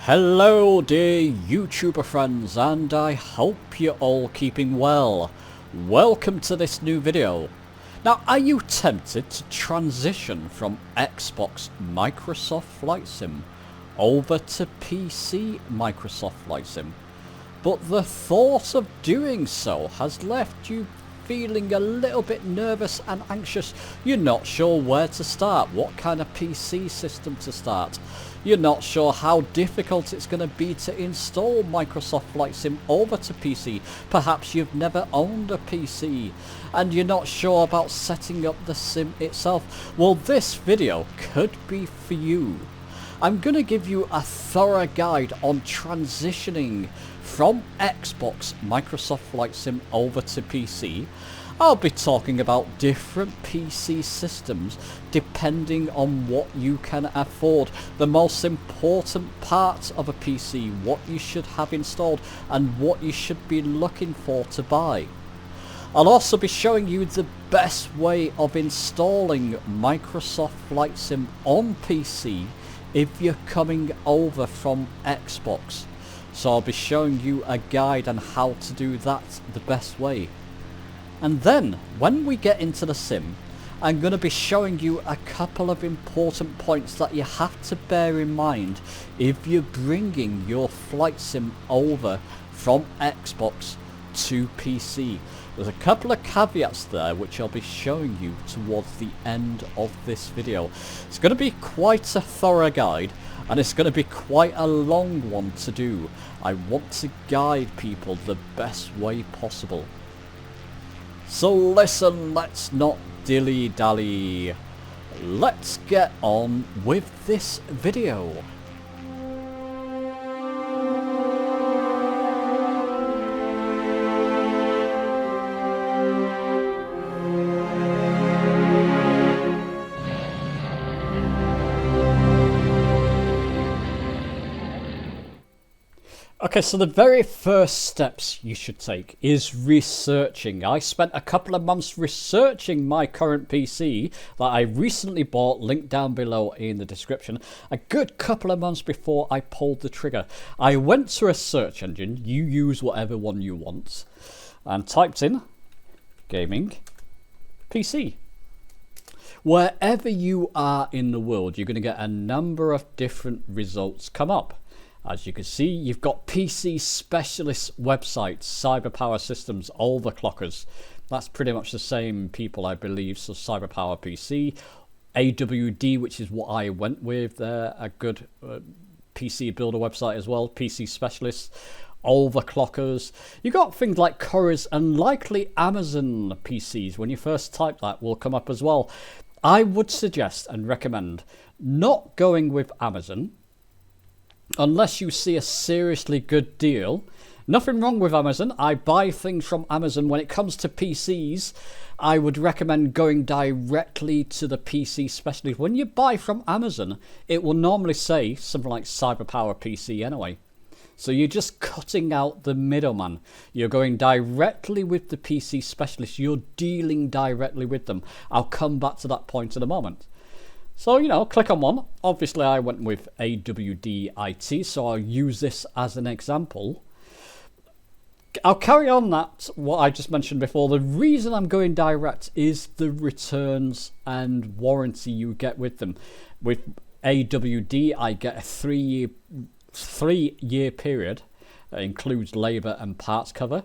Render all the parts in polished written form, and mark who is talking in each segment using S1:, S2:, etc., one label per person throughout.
S1: Hello dear YouTuber friends, and I hope you're all keeping well. Welcome to this new video. Now, are you tempted to transition from Xbox Microsoft Flight Sim over to PC Microsoft Flight Sim? But the thought of doing so has left you feeling a little bit nervous and anxious. You're not sure where to start, what kind of PC system to start. You're not sure how difficult it's going to be to install Microsoft Flight Sim over to PC. Perhaps you've never owned a PC and you're not sure about setting up the sim itself. Well, this video could be for you. I'm going to give you a thorough guide on transitioning from Xbox Microsoft Flight Sim over to PC. I'll be talking about different PC systems depending on what you can afford, the most important parts of a PC, what you should have installed and what you should be looking for to buy. I'll also be showing you the best way of installing Microsoft Flight Sim on PC if you're coming over from Xbox. So I'll be showing you a guide on how to do that the best way. And then when we get into the sim, I'm going to be showing you a couple of important points that you have to bear in mind if you're bringing your flight sim over from Xbox to PC. There's a couple of caveats there which I'll be showing you towards the end of this video. It's going to be quite a thorough guide and it's going to be quite a long one to do. I want to guide people the best way possible. So listen, let's not dilly-dally. Let's get on with this video. Okay, so the very first steps you should take is researching. I spent a couple of months researching my current PC that I recently bought, linked down below in the description, a good couple of months before I pulled the trigger. I went to a search engine, you use whatever one you want, and typed in gaming PC. Wherever you are in the world, you're going to get a number of different results come up. As you can see, you've got PC specialist websites, Cyberpower Systems, Overclockers. That's pretty much the same people, I believe. So Cyberpower PC, AWD, which is what I went with. They're a good PC builder website as well. PC specialists, Overclockers. You got things like Currys and likely Amazon PCs. When you first type that, will come up as well. I would suggest and recommend not going with Amazon unless you see a seriously good deal. Nothing wrong with Amazon. I buy things from Amazon. When it comes to PCs, I would recommend going directly to the PC specialist. When you buy from Amazon, it will normally say something like Cyberpower PC anyway. So you're just cutting out the middleman. You're going directly with the PC specialist. You're dealing directly with them. I'll come back to that point in a moment. So, you know, click on one. Obviously, I went with AWD IT, so I'll use this as an example. I'll carry on that, what I just mentioned before. The reason I'm going direct is the returns and warranty you get with them. With AWD, I get a three-year period. It includes labour and parts cover.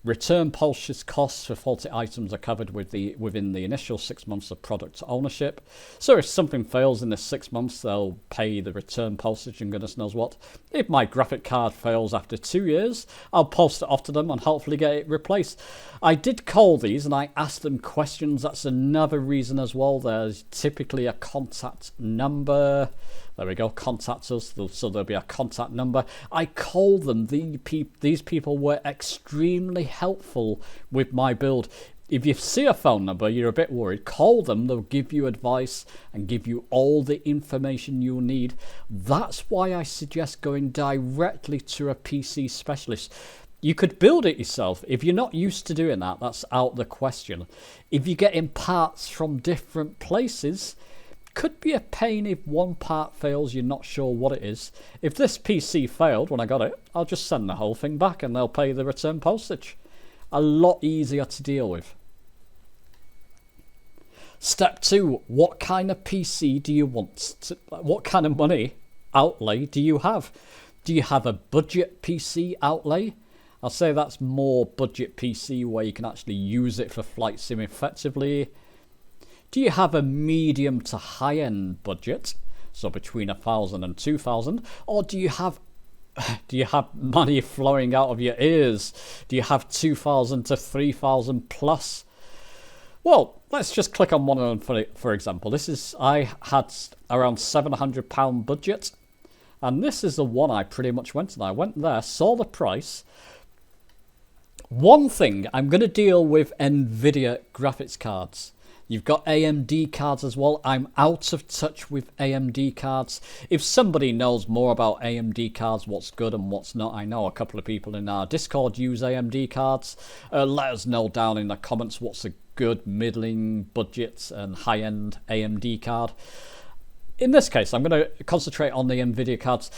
S1: Return purchase costs for faulty items are covered within the initial 6 months of product ownership. So if something fails in the 6 months, they'll pay the return postage and goodness knows what. If my graphic card fails after 2 years, I'll post it off to them and hopefully get it replaced. I did call these and I asked them questions. That's another reason as well. There's typically a contact number. There we go, contact us, so there'll be a contact number. I called them. These people were extremely helpful with my build. If you see a phone number, you're a bit worried, call them. They'll give you advice and give you all the information you'll need. That's why I suggest going directly to a PC specialist. You could build it yourself. If you're not used to doing that, that's out the question. If you're getting parts from different places, Could be a pain if one part fails, you're not sure what it is. If this PC failed when I got it, I'll just send the whole thing back and they'll pay the return postage. A lot easier to deal with. Step 2, what kind of PC do you want? What kind of money outlay do you have? Do you have a budget PC outlay? I'll say that's more budget PC where you can actually use it for flight sim effectively. Do you have a medium to high-end budget, so between 1,000 and 2,000, or do you have money flowing out of your ears? Do you have 2,000 to 3,000 plus? Well, let's just click on one of them for example. I had around £700 budget, and this is the one I pretty much went to. I went there, saw the price. One thing, I'm going to deal with NVIDIA graphics cards. You've got AMD cards as well. I'm out of touch with AMD cards. If somebody knows more about AMD cards, what's good and what's not, I know a couple of people in our Discord use AMD cards. Let us know down in the comments what's a good middling budget and high-end AMD card. In this case, I'm going to concentrate on the NVIDIA cards.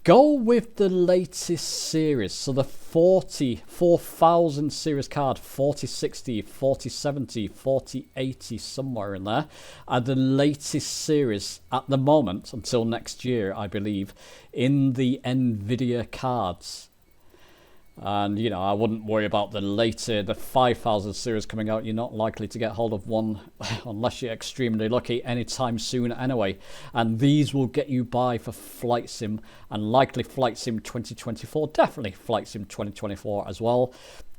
S1: Go with the latest series, so the 4000 series card, 4060, 4070, 4080, somewhere in there, are the latest series at the moment, until next year, I believe, in the NVIDIA cards. And, you know, I wouldn't worry about the 5000 series coming out. You're not likely to get hold of one unless you're extremely lucky anytime soon anyway. And these will get you by for Flight Sim and likely Flight Sim 2024. Definitely Flight Sim 2024 as well.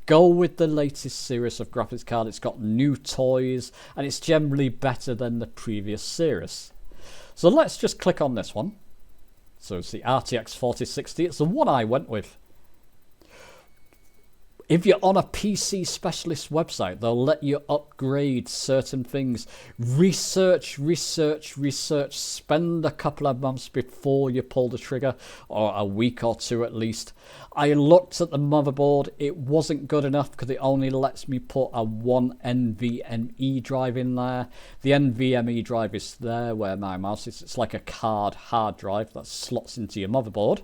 S1: Go with the latest series of graphics card. It's got new toys and it's generally better than the previous series. So let's just click on this one. So it's the RTX 4060. It's the one I went with. If you're on a PC specialist website, they'll let you upgrade certain things. Research. Spend a couple of months before you pull the trigger, or a week or two at least. I looked at the motherboard. It wasn't good enough because it only lets me put a one NVMe drive in there. The NVMe drive is there where my mouse is. It's like a hard drive that slots into your motherboard.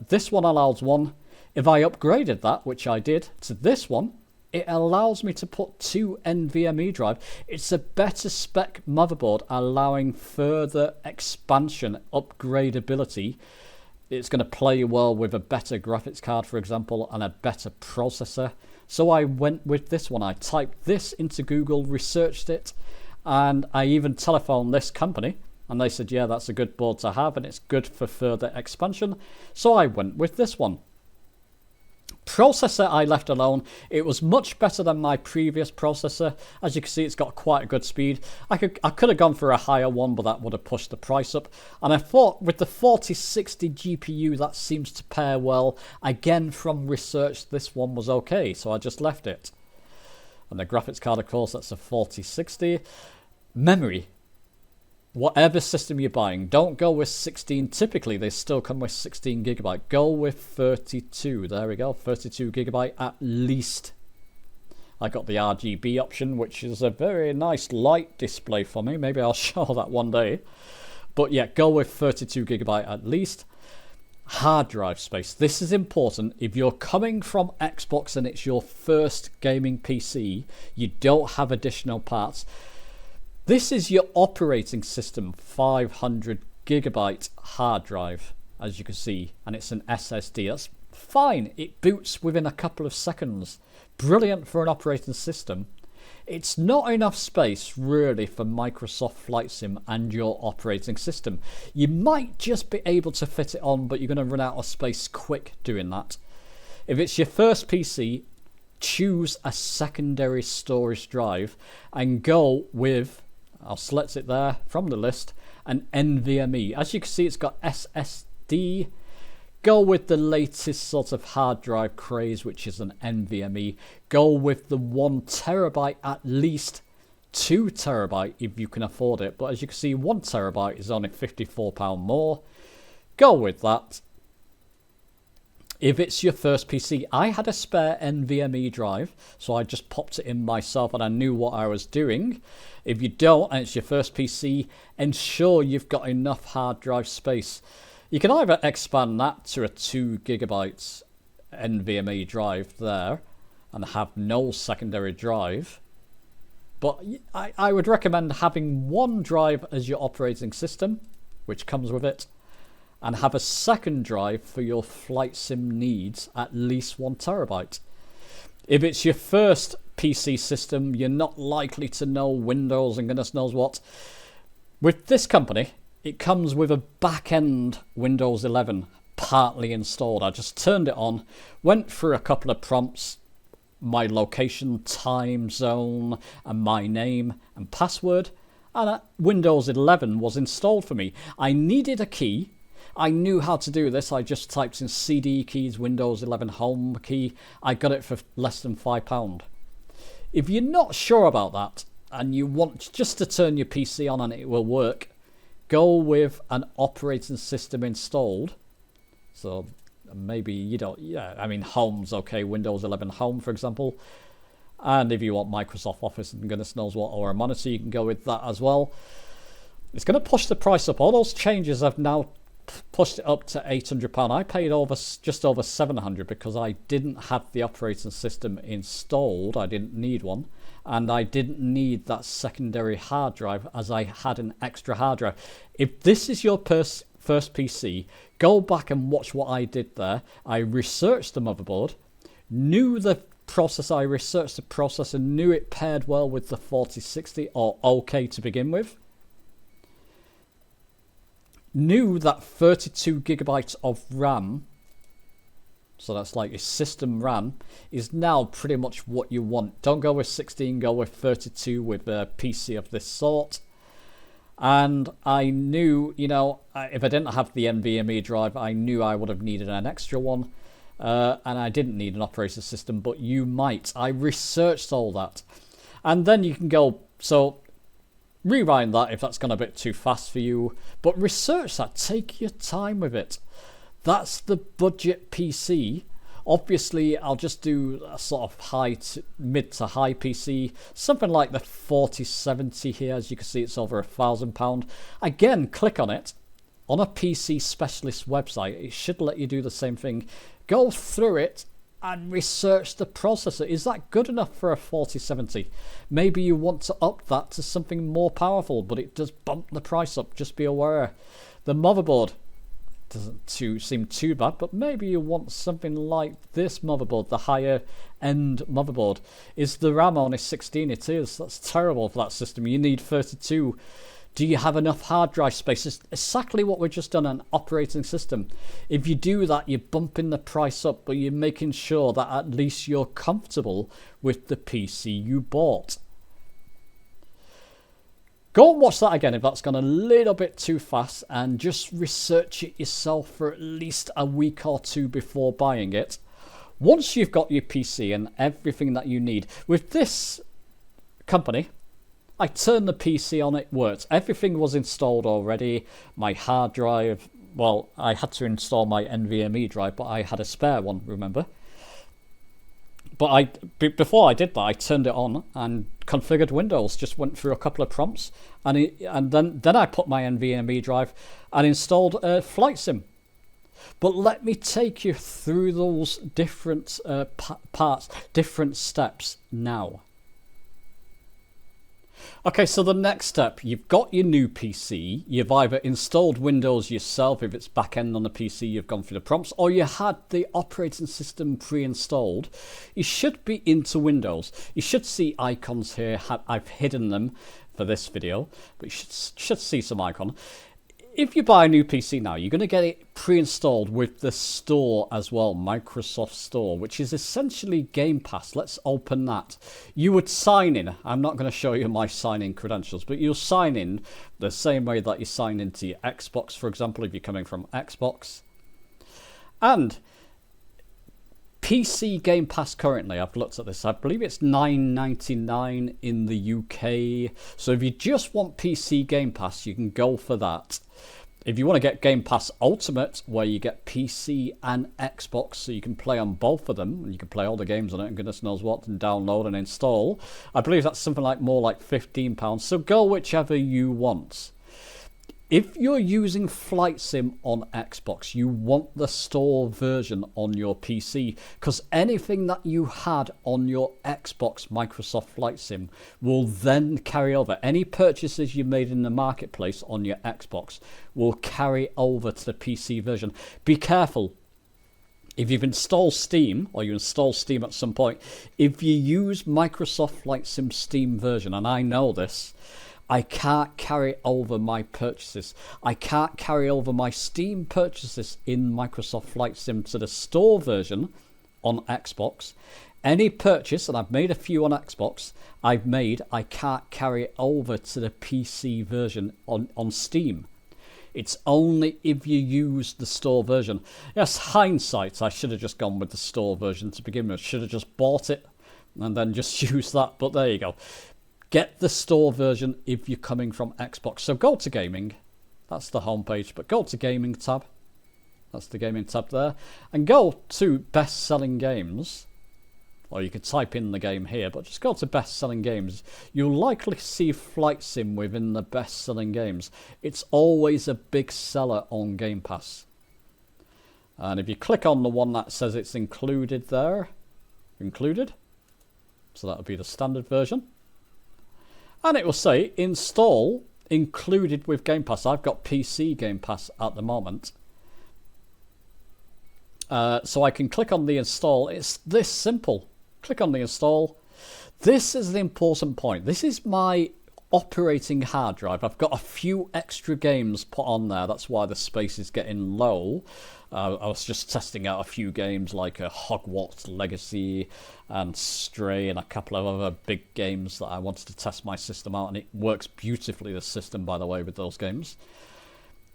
S1: This one allows one. If I upgraded that, which I did, to this one, it allows me to put two NVMe drive. It's a better spec motherboard, allowing further expansion, upgradability. It's going to play well with a better graphics card, for example, and a better processor. So I went with this one. I typed this into Google, researched it, and I even telephoned this company. And they said, yeah, that's a good board to have, and it's good for further expansion. So I went with this one. Processor I left alone. It was much better than my previous processor. As you can see, it's got quite a good speed. I could have gone for a higher one, but that would have pushed the price up. And I thought with the 4060 GPU, that seems to pair well. Again, from research, this one was okay, so I just left it. And the graphics card, of course, that's a 4060. Memory. Whatever system you're buying, don't go with 16. Typically, they still come with 16 gigabyte. Go with 32. There we go, 32 gigabyte at least. I got the RGB option, which is a very nice light display for me. Maybe I'll show that one day. But yeah, go with 32 gigabyte at least. Hard drive space. This is important. If you're coming from Xbox and it's your first gaming PC, you don't have additional parts. This is your operating system 500 gigabyte hard drive, as you can see, and it's an SSD. That's fine. It boots within a couple of seconds. Brilliant for an operating system. It's not enough space really for Microsoft Flight Sim and your operating system. You might just be able to fit it on, but you're going to run out of space quick doing that. If it's your first PC, choose a secondary storage drive and go with, I'll select it there from the list, an NVMe. As you can see, it's got SSD. Go with the latest sort of hard drive craze, which is an NVMe. Go with the 1 terabyte at least, 2 terabyte if you can afford it. But as you can see, 1 terabyte is only £54 more. Go with that. If it's your first PC, I had a spare NVMe drive, so I just popped it in myself and I knew what I was doing. If you don't and it's your first PC, ensure you've got enough hard drive space. You can either expand that to a 2 gigabytes NVMe drive there and have no secondary drive. But I would recommend having one drive as your operating system, which comes with it, and have a second drive for your flight sim needs, at least 1 terabyte. If it's your first PC system, you're not likely to know Windows and goodness knows what. With this company, it comes with a back-end Windows 11 partly installed. I just turned it on, went through a couple of prompts, my location, time zone, and my name and password, and Windows 11 was installed for me. I needed a key. I knew how to do this. I just typed in CD keys, Windows 11 home key. I got it for less than £5. If you're not sure about that and you want just to turn your PC on and it will work, go with an operating system installed. So maybe you don't, I mean, Home's okay, Windows 11 Home, for example. And if you want Microsoft Office and goodness knows what, or a monitor, you can go with that as well. It's going to push the price up. All those changes have now pushed it up to £800. I paid just over £700 because I didn't have the operating system installed. I didn't need one, and I didn't need that secondary hard drive as I had an extra hard drive. If this is your first PC, go back and watch what I did there. I researched the motherboard, knew the processor, I researched the processor, knew it paired well with the 4060 or okay to begin with. Knew that 32 gigabytes of RAM, so that's like your system RAM, is now pretty much what you want. Don't go with 16, go with 32 with a PC of this sort. And I knew, if I didn't have the NVMe drive, I knew I would have needed an extra one. And I didn't need an operating system, but you might. I researched all that. And then you can go, so rewind that if that's gone a bit too fast for you, but research that. Take your time with it. That's the budget PC. Obviously, I'll just do a sort of mid to high PC, something like the 4070 here. As you can see, it's over £1,000. Again, click on it. On a PC specialist website, it should let you do the same thing. Go through it and research the processor. Is that good enough for a 4070? Maybe you want to up that to something more powerful, but it does bump the price up. Just be aware. The motherboard doesn't seem too bad, but maybe you want something like this motherboard, the higher end motherboard. Is the RAM only 16? It is. That's terrible for that system. You need 32. Do you have enough hard drive space? It's exactly what we've just done, an operating system. If you do that, you're bumping the price up, but you're making sure that at least you're comfortable with the PC you bought. Go and watch that again if that's gone a little bit too fast, and just research it yourself for at least a week or two before buying it. Once you've got your PC and everything that you need, with this company, I turned the PC on, it worked. Everything was installed already. My hard drive, well, I had to install my NVMe drive, but I had a spare one, remember? But before I did that, I turned it on and configured Windows. Just went through a couple of prompts, and then I put my NVMe drive and installed Flight Sim. But let me take you through those different parts, different steps now. Okay, so the next step, you've got your new PC, you've either installed Windows yourself, if it's back-end on the PC, you've gone through the prompts, or you had the operating system pre-installed. You should be into Windows. You should see icons here. I've hidden them for this video, but you should see some icon. If you buy a new PC now, you're going to get it pre-installed with the store as well, Microsoft Store, which is essentially Game Pass. Let's open that. You would sign in. I'm not going to show you my sign-in credentials, but you'll sign in the same way that you sign into your Xbox, for example, if you're coming from Xbox. And PC Game Pass currently, I've looked at this, I believe it's $9.99 in the UK. So if you just want PC Game Pass, you can go for that. If you want to get Game Pass Ultimate, where you get PC and Xbox, so you can play on both of them, and you can play all the games on it, and goodness knows what, and download and install, I believe that's something like more like £15, so go whichever you want. If you're using Flight Sim on Xbox, you want the store version on your PC, because anything that you had on your Xbox Microsoft Flight Sim will then carry over. Any purchases you made in the marketplace on your Xbox will carry over to the PC version. Be careful. If you've installed Steam, or you install Steam at some point, if you use Microsoft Flight Sim Steam version, and I know this, I can't carry over my purchases. I can't carry over my Steam purchases in Microsoft Flight Sim to the store version on Xbox. Any purchase, and I've made a few on Xbox, I can't carry over to the PC version on Steam. It's only if you use the store version. Yes, hindsight, I should have just gone with the store version to begin with. Should have just bought it and then just used that, but there you go. Get the store version if you're coming from Xbox. So go to gaming. That's the homepage. But go to gaming tab. That's the gaming tab there. And go to best selling games. Or you could type in the game here. But just go to best selling games. You'll likely see Flight Sim within the best selling games. It's always a big seller on Game Pass. And if you click on the one that says it's included there. Included. So that would be the standard version. And it will say install included with Game Pass. I've got PC Game Pass at the moment. So I can click on the install. It's this simple. Click on the install. This is the important point. This is my operating hard drive. I've got a few extra games put on there. That's why the space is getting low. I was just testing out a few games like Hogwarts Legacy and Stray and a couple of other big games that I wanted to test my system out, and it works beautifully, the system, by the way, with those games.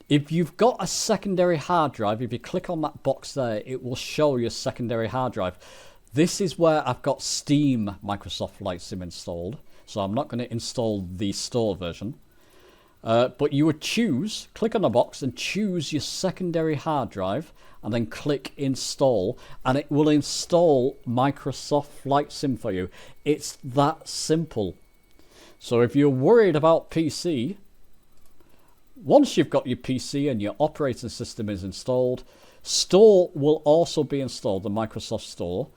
S1: If you've got a secondary hard drive, if you click on that box there, it will show your secondary hard drive. This is where I've got Steam Microsoft Flight Sim installed, so I'm not going to install the store version. But you would click on the box and choose your secondary hard drive and then click install, and it will install Microsoft Flight Sim for you. It's that simple. So if you're worried about PC, once you've got your PC and your operating system is installed, Store will also be installed, the Microsoft Store.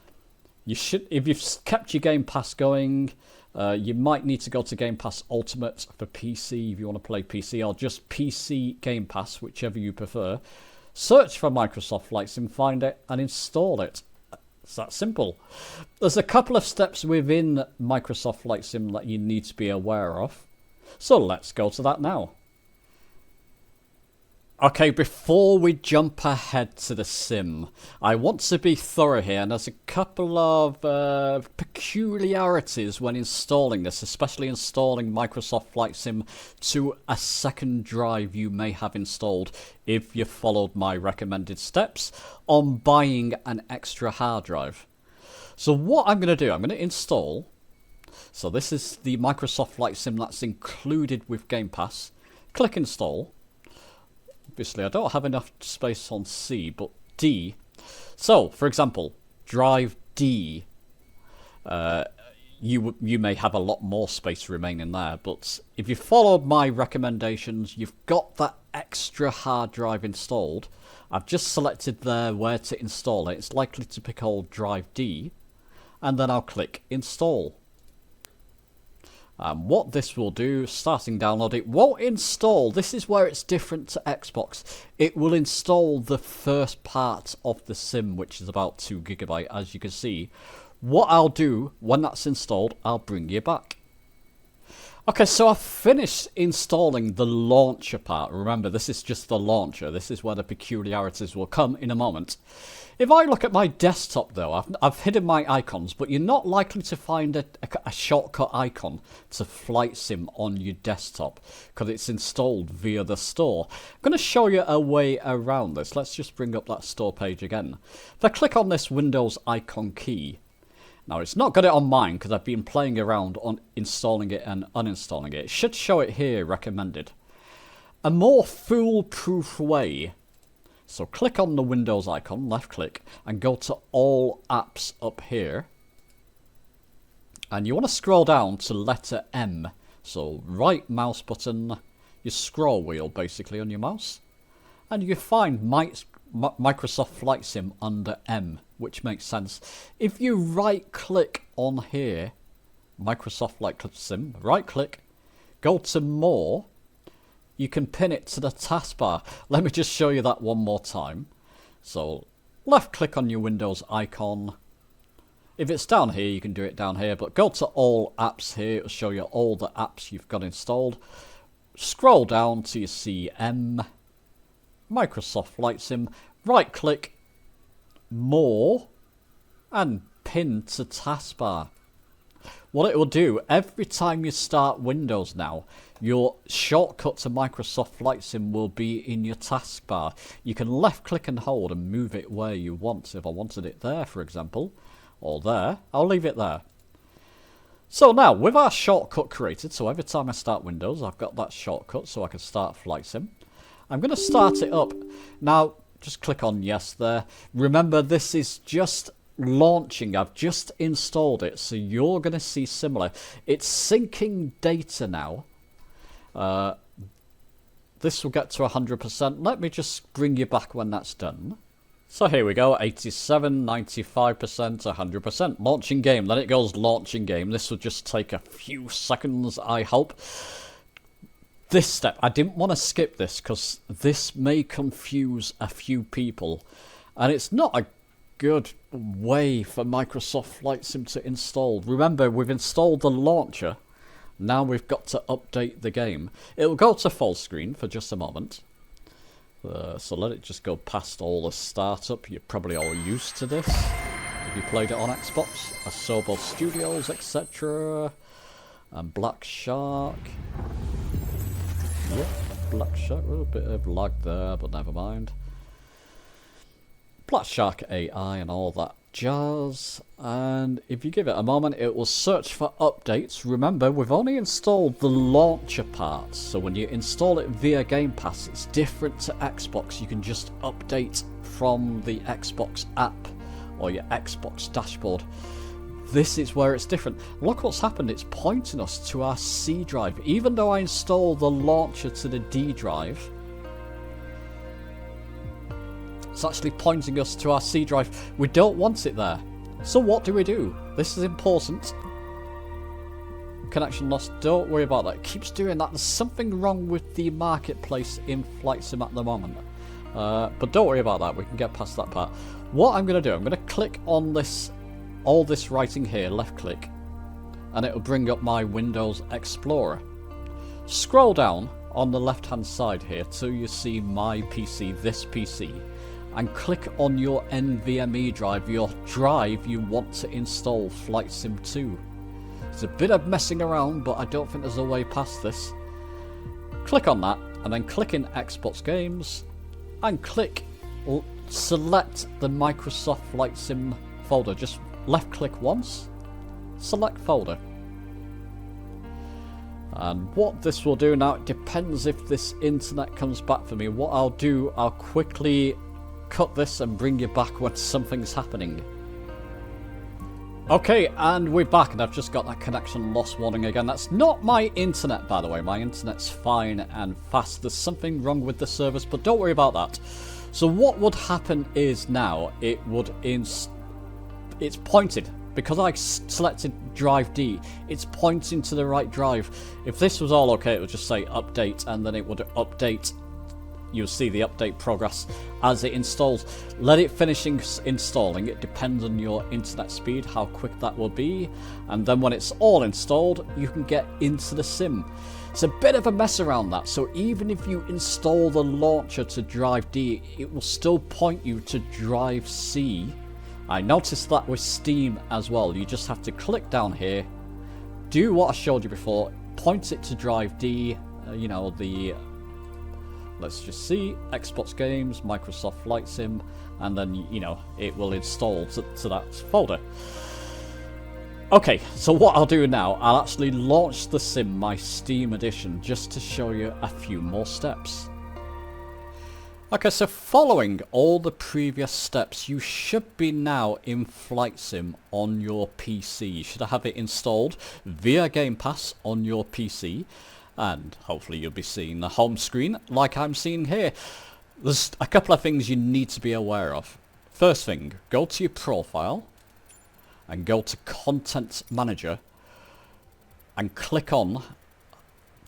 S1: You should, if you've kept your Game Pass going, you might need to go to Game Pass Ultimate for PC if you want to play PC, or just PC Game Pass, whichever you prefer. Search for Microsoft Flight Sim, find it, and install it. It's that simple. There's a couple of steps within Microsoft Flight Sim that you need to be aware of. So let's go to that now. Okay, before we jump ahead to the sim, I want to be thorough here, and there's a couple of peculiarities when installing this, especially installing Microsoft Flight Sim to a second drive you may have installed if you followed my recommended steps on buying an extra hard drive. So what I'm going to do, I'm going to install, so this is the Microsoft Flight Sim that's included with Game Pass. Click install. Obviously, I don't have enough space on C, but D. So, for example, drive D. You may have a lot more space remaining there, but if you followed my recommendations, you've got that extra hard drive installed. I've just selected there where to install it. It's likely to pick old drive D, and then I'll click install. What this will do, starting download, it won't install. This is where it's different to Xbox. It will install the first part of the sim, which is about 2 GB, as you can see. What I'll do, when that's installed, I'll bring you back. Okay, so I've finished installing the launcher part. Remember, this is just the launcher. This is where the peculiarities will come in a moment. If I look at my desktop, though, I've hidden my icons, but you're not likely to find a shortcut icon to Flight Sim on your desktop because it's installed via the store. I'm going to show you a way around this. Let's just bring up that store page again. If I click on this Windows icon key, now it's not got it on mine because I've been playing around on installing it and uninstalling it. It should show it here, recommended. a more foolproof way. So click on the Windows icon, left click, and go to All Apps up here. And you want to scroll down to letter M. So right mouse button, your scroll wheel basically on your mouse. And you find Microsoft Flight Sim under M, which makes sense. If you right click on here, Microsoft Flight Sim, right click, go to More, you can pin it to the taskbar. Let me just show you that one more time. So left click on your Windows icon. If it's down here, you can do it down here, but go to All Apps here. It'll show you all the apps you've got installed. Scroll down till you see M, Microsoft Flight Sim, right click, More, and pin to taskbar. What it will do, every time you start Windows now, your shortcut to Microsoft Flight Sim will be in your taskbar. You can left click and hold and move it where you want. If I wanted it there, for example, or there, I'll leave it there. So now, with our shortcut created, so every time I start Windows, I've got that shortcut so I can start Flight Sim. I'm going to start it up. Now, just click on yes there. Remember, this is just launching. I've just installed it, so you're going to see similar. It's syncing data now. This will get to 100%. Let me just bring you back when that's done. So here we go, 87, 95%, 100%. Launching game, then it goes launching game. This will just take a few seconds, I hope. This step, I didn't want to skip this because this may confuse a few people. And it's not a good way for Microsoft Flight Sim to install. Remember, we've installed the launcher. Now we've got to update the game. It'll go to full screen for just a moment. So let it just go past all the startup. You're probably all used to this if you played it on Xbox. Asobo Studios, etc. And Black Shark. Yep, Black Shark. A little bit of lag there, but never mind. Black Shark AI and all that jazz. And if you give it a moment, it will search for updates. Remember, we've only installed the launcher parts, so when you install it via Game Pass, it's different to Xbox. You can just update from the Xbox app or your Xbox dashboard. This is where it's different. Look what's happened, it's pointing us to our C drive. Even though I install the launcher to the D drive, it's actually pointing us to our C drive. We don't want it there. So what do we do? This is important. Connection lost. Don't worry about that. It keeps doing that. There's something wrong with the marketplace in Flight Sim at the moment. But don't worry about that. We can get past that part. What I'm going to do, I'm going to click on this, all this writing here, left click, and it will bring up my Windows Explorer. Scroll down on the left hand side here till you see my PC, this PC. And click on your NVMe drive, your drive you want to install Flight Sim 2. It's a bit of messing around, but I don't think there's a way past this. Click on that, and then click in Xbox Games, and select the Microsoft Flight Sim folder. Just left click once, select folder. And what this will do now, it depends if this internet comes back for me. What I'll do, I'll quickly cut this and bring you back when something's happening. Okay, and we're back, and I've just got that connection loss warning again. That's not my internet, by the way. My internet's fine and fast. There's something wrong with the service, but don't worry about that. So what would happen is now it would it's pointed. Because I selected drive D, it's pointing to the right drive. If this was all okay, it would just say update, and then it would update. You'll see the update progress as it installs. Let it finish installing. It depends on your internet speed, how quick that will be. And then when it's all installed, you can get into the sim. It's a bit of a mess around that. So even if you install the launcher to drive D, it will still point you to drive C. I noticed that with Steam as well. You just have to click down here, do what I showed you before, point it to drive D, you know, the... Let's just see, Xbox Games, Microsoft Flight Sim, and then, you know, it will install to that folder. Okay, so what I'll do now, I'll actually launch the sim, my Steam edition, just to show you a few more steps. Okay, so following all the previous steps, you should be now in Flight Sim on your PC. You should have it installed via Game Pass on your PC, and hopefully you'll be seeing the home screen like I'm seeing here. There's a couple of things you need to be aware of. First thing, go to your profile and go to Content Manager and click on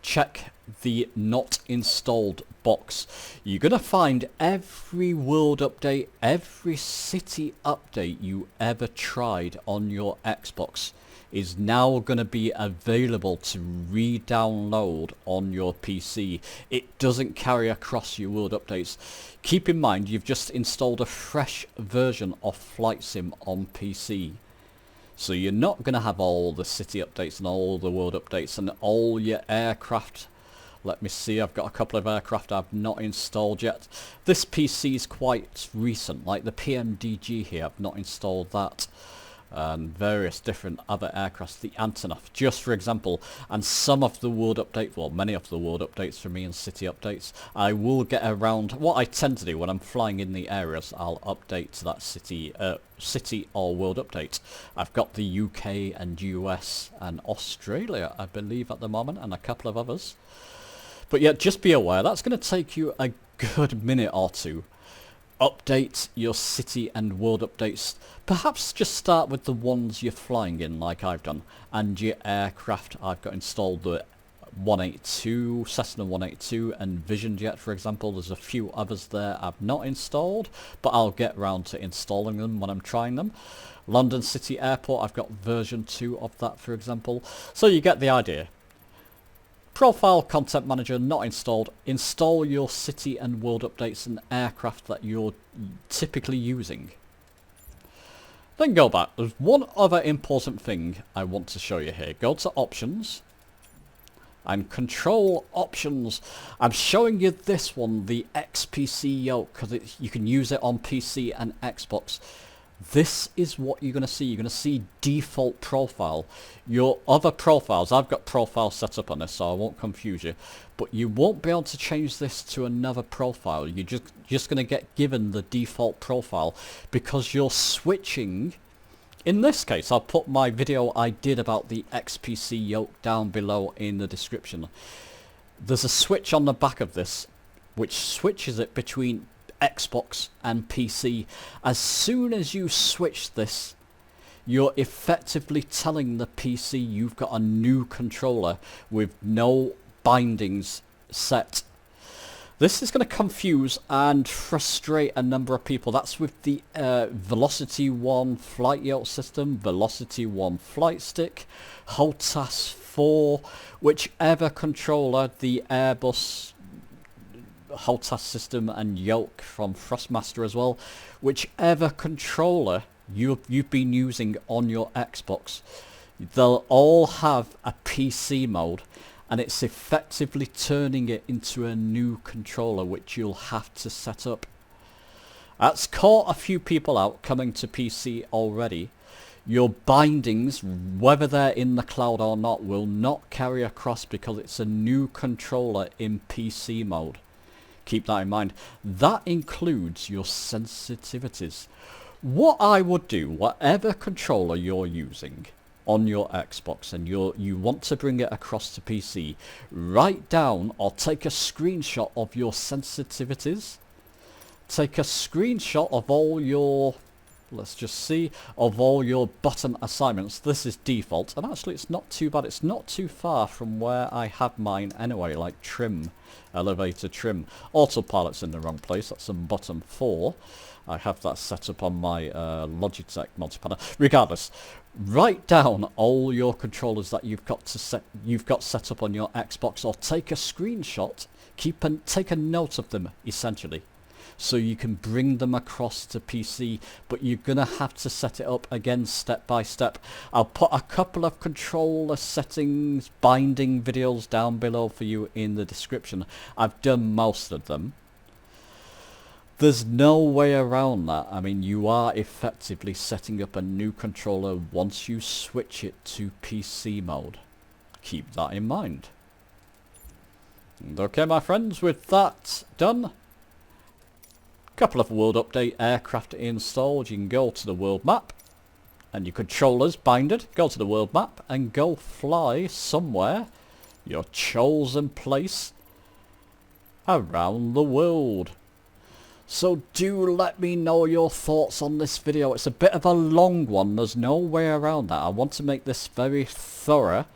S1: check the not installed box. You're going to find every world update, every city update you ever tried on your Xbox is now going to be available to re-download on your PC. It doesn't carry across your world updates. Keep in mind you've just installed a fresh version of Flight Sim on PC. So you're not going to have all the city updates and all the world updates and all your aircraft. Let me see, I've got a couple of aircraft I've not installed yet. This PC is quite recent, like the PMDG here, I've not installed that. And various different other aircraft, the Antonov, just for example, and some of the world updates, well, many of the world updates for me and city updates, I will get around. What I tend to do when I'm flying in the areas, I'll update to that city or world update. I've got the UK and US and Australia, I believe, at the moment, and a couple of others. But yeah, just be aware, that's going to take you a good minute or two. Update your city and world updates. Perhaps just start with the ones you're flying in, like I've done, and your aircraft. I've got installed the 182, Cessna 182 and Vision Jet, for example. There's a few others there I've not installed, but I'll get round to installing them when I'm trying them. London City Airport, I've got version 2 of that, for example. So you get the idea. Profile Content Manager not installed. Install your city and world updates and aircraft that you're typically using. Then go back. There's one other important thing I want to show you here. Go to Options and Control Options. I'm showing you this one, the XPC yoke, because you can use it on PC and Xbox. This is what you're going to see. You're going to see default profile. Your other profiles, I've got profiles set up on this, so I won't confuse you. But you won't be able to change this to another profile. You're just going to get given the default profile because you're switching. In this case, I'll put my video I did about the XPC yoke down below in the description. There's a switch on the back of this which switches it between Xbox and PC. As soon as you switch this, you're effectively telling the PC you've got a new controller with no bindings set. This is going to confuse and frustrate a number of people. That's with the Velocity 1 flight yoke system, Velocity 1 flight stick, HOTAS 4, whichever controller, the Airbus HOTAS system and yoke from Thrustmaster as well, whichever controller you've been using on your Xbox, they'll all have a PC mode, and it's effectively turning it into a new controller which you'll have to set up. That's caught a few people out coming to PC already. Your bindings, whether they're in the cloud or not, will not carry across because it's a new controller in PC mode. Keep that in mind. That includes your sensitivities. What I would do, whatever controller you're using on your Xbox and you want to bring it across to PC, write down or take a screenshot of your sensitivities. Take a screenshot of all your, let's just see, of all your button assignments. This is default, and actually it's not too bad. It's not too far from where I have mine anyway, like trim, elevator trim. Autopilot's in the wrong place. That's on button 4. I have that set up on my Logitech multipanel. Regardless, write down all your controllers that you've got set up on your Xbox, or take a screenshot. Take a note of them essentially, so you can bring them across to PC, but you're going to have to set it up again step by step. I'll put a couple of controller settings binding videos down below for you in the description. I've done most of them. There's no way around that. I mean, you are effectively setting up a new controller once you switch it to PC mode. Keep that in mind. And okay, my friends, with that done, couple of world update aircraft installed. You can go to the world map and your controllers binded. Go to the world map and go fly somewhere, your chosen place around the world. So do let me know your thoughts on this video. It's a bit of a long one, there's no way around that. I want to make this very thorough.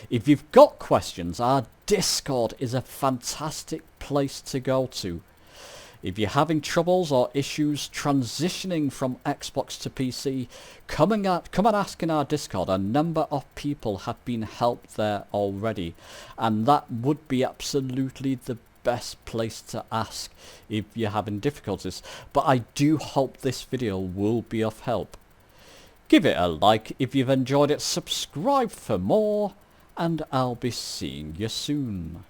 S1: If you've got questions, our Discord is a fantastic place to go to. If you're having troubles or issues transitioning from Xbox to PC, come and ask in our Discord. A number of people have been helped there already, and that would be absolutely the best place to ask if you're having difficulties. But I do hope this video will be of help. Give it a like if you've enjoyed it, subscribe for more, and I'll be seeing you soon.